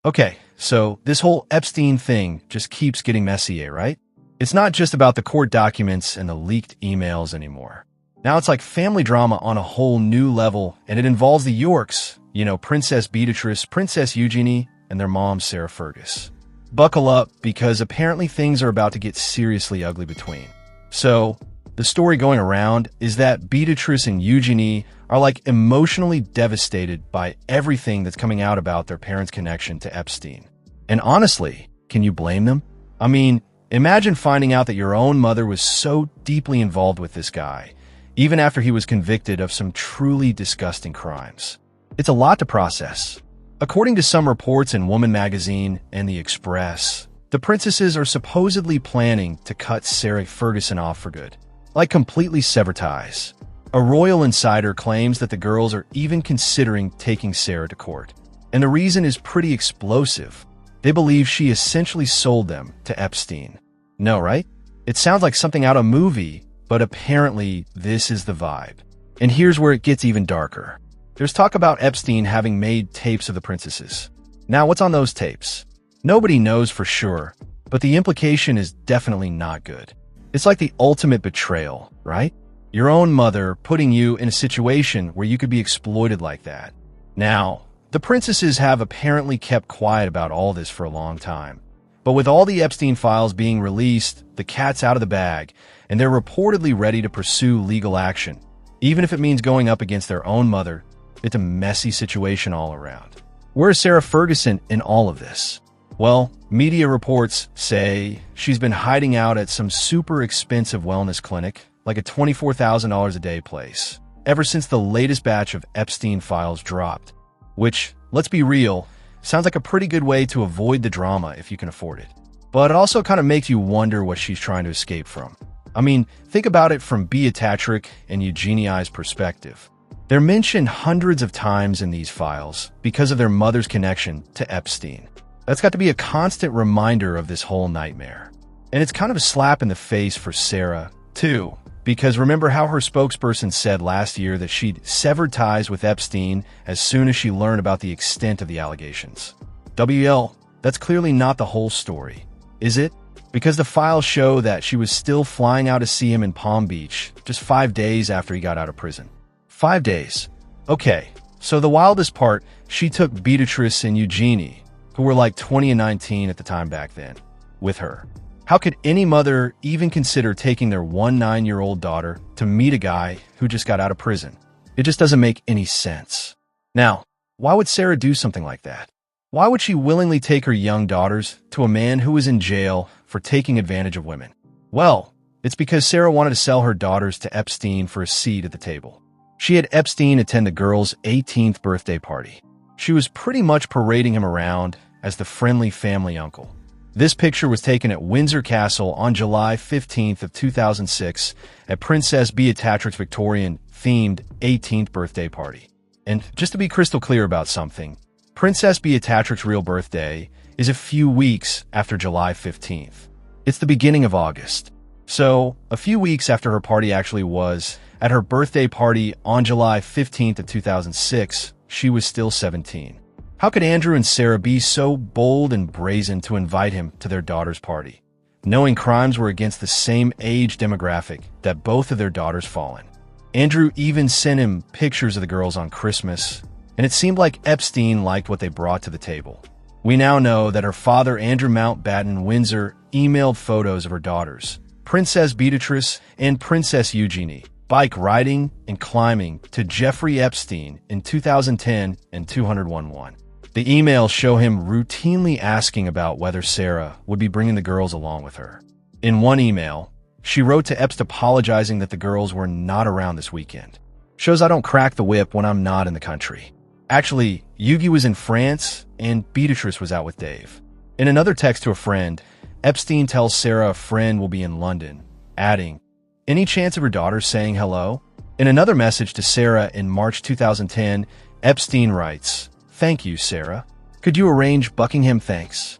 Okay, so this whole Epstein thing just keeps getting messy, right? It's not just about the court documents and the leaked emails anymore. Now it's like family drama on a whole new level, and it involves the Yorks, Princess Beatrice, Princess Eugenie, and their mom, Sarah Ferguson. Buckle up, because apparently things are about to get seriously ugly between. So, the story going around is that Beatrice and Eugenie are like emotionally devastated by everything that's coming out about their parents' connection to Epstein. And honestly, can you blame them? I mean, imagine finding out that your own mother was so deeply involved with this guy, even after he was convicted of some truly disgusting crimes. It's a lot to process. According to some reports in Woman magazine and The Express, the princesses are supposedly planning to cut Sarah Ferguson off for good, like completely sever ties. A royal insider claims that the girls are even considering taking Sarah to court. And the reason is pretty explosive. They believe she essentially sold them to Epstein. No, right? It sounds like something out of a movie, but apparently this is the vibe. And here's where it gets even darker. There's talk about Epstein having made tapes of the princesses. Now, what's on those tapes? Nobody knows for sure, but the implication is definitely not good. It's like the ultimate betrayal, right? Your own mother putting you in a situation where you could be exploited like that. Now, the princesses have apparently kept quiet about all this for a long time. But with all the Epstein files being released, the cat's out of the bag, and they're reportedly ready to pursue legal action. Even if it means going up against their own mother, it's a messy situation all around. Where's Sarah Ferguson in all of this? Well, media reports say she's been hiding out at some super expensive wellness clinic, like a $24,000 a day place, ever since the latest batch of Epstein files dropped. Which, let's be real, sounds like a pretty good way to avoid the drama if you can afford it. But it also kind of makes you wonder what she's trying to escape from. I mean, think about it from Beatrice and Eugenie's perspective. They're mentioned hundreds of times in these files because of their mother's connection to Epstein. That's got to be a constant reminder of this whole nightmare. And it's kind of a slap in the face for Sarah, too, because remember how her spokesperson said last year that she'd severed ties with Epstein as soon as she learned about the extent of the allegations. WL, that's clearly not the whole story, is it? Because the files show that she was still flying out to see him in Palm Beach just 5 days after he got out of prison. 5 days. Okay, so the wildest part, she took Beatrice and Eugenie, who were like 20 and 19 at the time back then, with her. How could any mother even consider taking their 9-year-old daughter to meet a guy who just got out of prison? It just doesn't make any sense. Now, why would Sarah do something like that? Why would she willingly take her young daughters to a man who was in jail for taking advantage of women? Well, it's because Sarah wanted to sell her daughters to Epstein for a seat at the table. She had Epstein attend the girl's 18th birthday party. She was pretty much parading him around as the friendly family uncle. This picture was taken at Windsor Castle on July 15th of 2006 at Princess Beatrice Victorian-themed 18th birthday party. And just to be crystal clear about something, Princess Beatrice's real birthday is a few weeks after July 15th. It's the beginning of August. So, a few weeks after her party actually was, at her birthday party on July 15th of 2006, she was still 17. How could Andrew and Sarah be so bold and brazen to invite him to their daughter's party, knowing crimes were against the same age demographic that both of their daughters fall in? Andrew even sent him pictures of the girls on Christmas, and it seemed like Epstein liked what they brought to the table. We now know that her father, Andrew Mountbatten Windsor, emailed photos of her daughters, Princess Beatrice and Princess Eugenie, bike riding and climbing to Jeffrey Epstein in 2010 and 2011. The emails show him routinely asking about whether Sarah would be bringing the girls along with her. In one email, she wrote to Epst apologizing that the girls were not around this weekend. Shows I don't crack the whip when I'm not in the country. Actually, Yugi was in France and Beatrice was out with Dave. In another text to a friend, Epstein tells Sarah a friend will be in London, adding, "Any chance of her daughter saying hello?" In another message to Sarah in March 2010, Epstein writes, "Thank you, Sarah. Could you arrange Buckingham thanks?"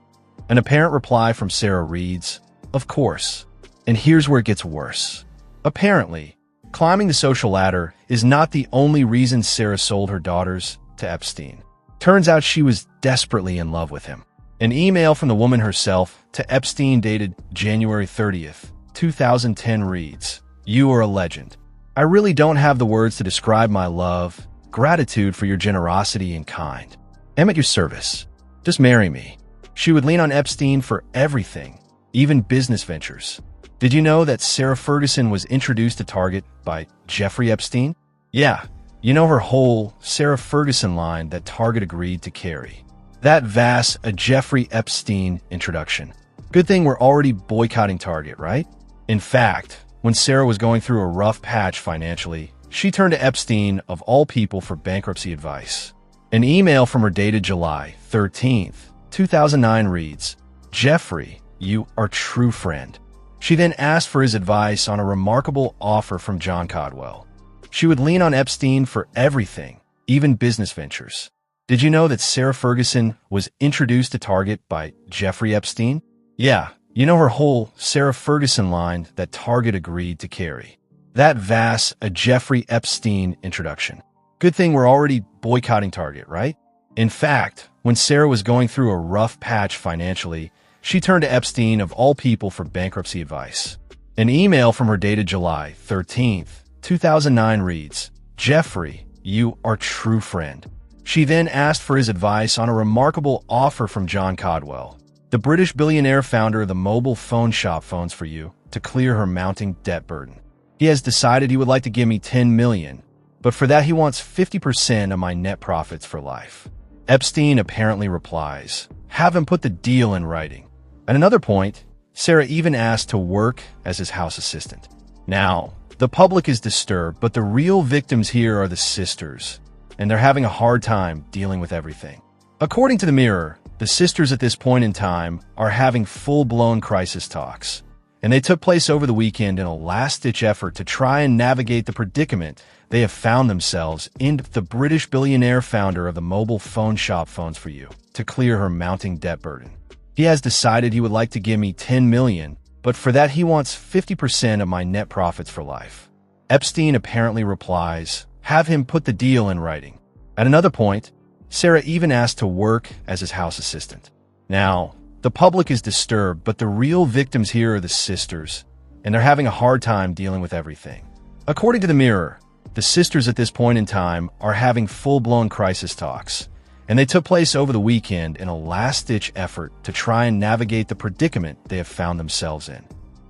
An apparent reply from Sarah reads, "Of course." And here's where it gets worse. Apparently, climbing the social ladder is not the only reason Sarah sold her daughters to Epstein. Turns out she was desperately in love with him. An email from the woman herself to Epstein dated January 30th, 2010 reads, "You are a legend. I really don't have the words to describe my love, gratitude for your generosity and kind. I'm at your service. Just marry me." She would lean on Epstein for everything, even business ventures. Did you know that Sarah Ferguson was introduced to Target by Jeffrey Epstein? Yeah, you know her whole Sarah Ferguson line that Target agreed to carry. That vast a Jeffrey Epstein introduction. Good thing we're already boycotting Target, right? In fact, when Sarah was going through a rough patch financially, she turned to Epstein, of all people, for bankruptcy advice. An email from her dated July 13th, 2009 reads, "Jeffrey, you are true friend." She then asked for his advice on a remarkable offer from John Caldwell. She would lean on Epstein for everything, even business ventures. Did you know that Sarah Ferguson was introduced to Target by Jeffrey Epstein? Yeah, you know her whole Sarah Ferguson line that Target agreed to carry. That vast a Jeffrey Epstein introduction. Good thing we're already boycotting Target, right? In fact, when Sarah was going through a rough patch financially, she turned to Epstein, of all people, for bankruptcy advice. An email from her dated July 13th, 2009 reads, "Jeffrey, you are true friend." She then asked for his advice on a remarkable offer from John Caldwell, the British billionaire founder of the mobile phone shop Phones for You, to clear her mounting debt burden. He has decided he would like to give me $10 million, but for that he wants 50% of my net profits for life. Epstein apparently replies, "Have him put the deal in writing." At another point, Sarah even asked to work as his house assistant. Now, the public is disturbed, but the real victims here are the sisters, and they're having a hard time dealing with everything. According to the Mirror, the sisters at this point in time are having full-blown crisis talks, and they took place over the weekend in a last-ditch effort to try and navigate the predicament they have found themselves in. The British billionaire founder of the mobile phone shop Phones for You, to clear her mounting debt burden. He has decided he would like to give me $10 million, but for that he wants 50% of my net profits for life. Epstein apparently replies, "Have him put the deal in writing." At another point, Sarah even asked to work as his house assistant. Now, the public is disturbed, but the real victims here are the sisters, and they're having a hard time dealing with everything. According to the Mirror, the sisters at this point in time are having full-blown crisis talks, and they took place over the weekend in a last-ditch effort to try and navigate the predicament they have found themselves in.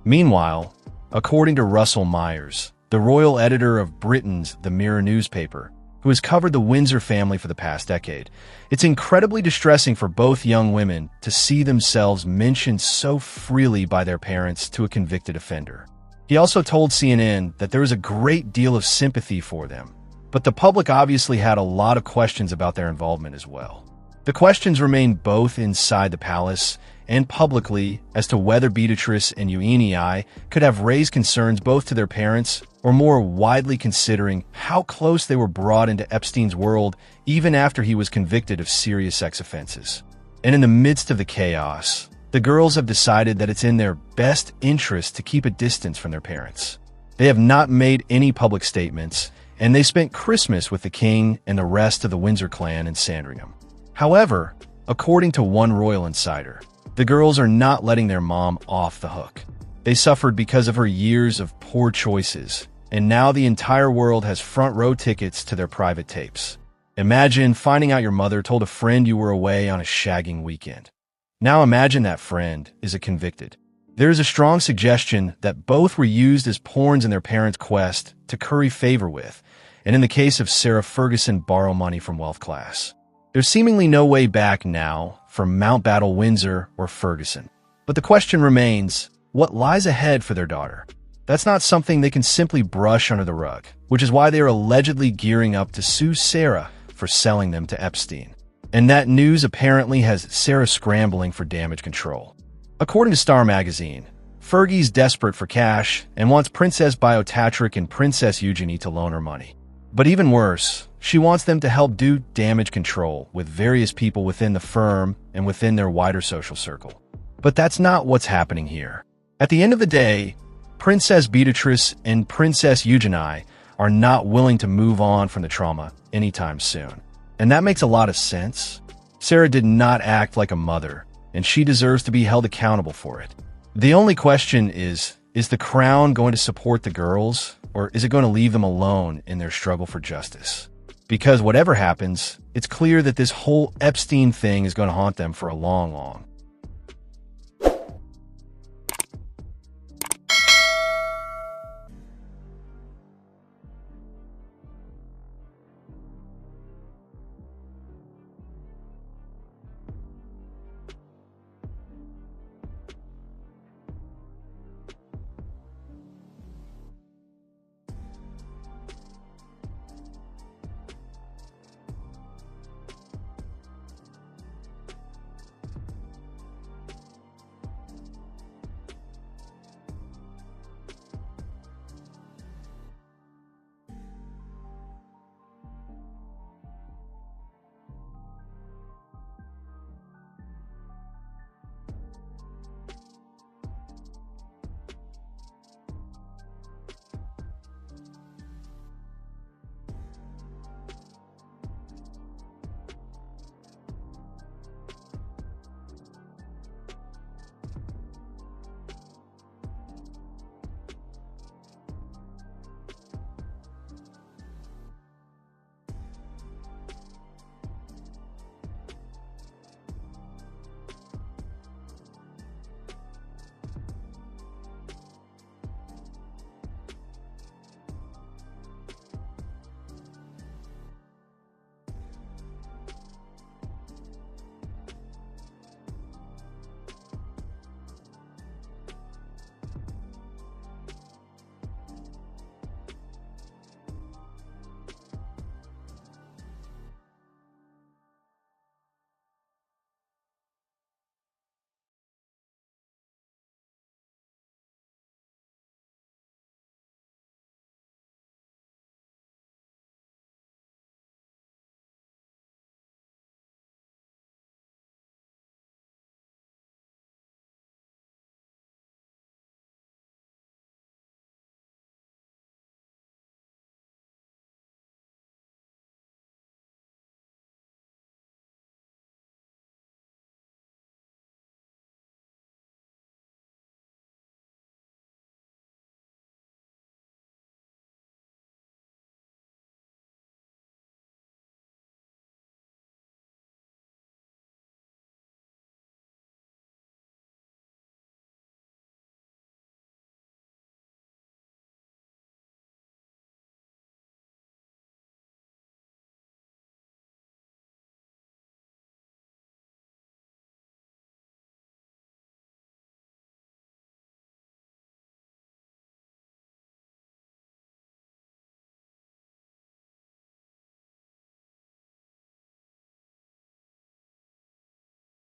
Meanwhile, according to Russell Myers, the royal editor of Britain's The Mirror newspaper, who has covered the Windsor family for the past decade, it's incredibly distressing for both young women to see themselves mentioned so freely by their parents to a convicted offender. He also told CNN that there is a great deal of sympathy for them, but the public obviously had a lot of questions about their involvement as well. The questions remain both inside the palace and publicly as to whether Beatrice and Eugenie could have raised concerns both to their parents or more widely considering how close they were brought into Epstein's world even after he was convicted of serious sex offenses. And in the midst of the chaos, the girls have decided that it's in their best interest to keep a distance from their parents. They have not made any public statements, and they spent Christmas with the king and the rest of the Windsor clan in Sandringham. However, according to one royal insider, the girls are not letting their mom off the hook. They suffered because of her years of poor choices, and now the entire world has front-row tickets to their private tapes. Imagine finding out your mother told a friend you were away on a shagging weekend. Now imagine that friend is a convicted. There is a strong suggestion that both were used as pawns in their parents' quest to curry favor with, and in the case of Sarah Ferguson, borrow money from wealth class. There's seemingly no way back now for Mountbatten Windsor or Ferguson. But the question remains, what lies ahead for their daughter? That's not something they can simply brush under the rug, which is why they are allegedly gearing up to sue Sarah for selling them to Epstein. And that news apparently has Sarah scrambling for damage control. According to Star magazine, Fergie's desperate for cash and wants Princess Beatrice and Princess Eugenie to loan her money. But even worse, she wants them to help do damage control with various people within the firm and within their wider social circle. But that's not what's happening here. At the end of the day, Princess Beatrice and Princess Eugenie are not willing to move on from the trauma anytime soon. And that makes a lot of sense. Sarah did not act like a mother, and she deserves to be held accountable for it. The only question is the Crown going to support the girls, or is it going to leave them alone in their struggle for justice? Because whatever happens, it's clear that this whole Epstein thing is going to haunt them for a long, long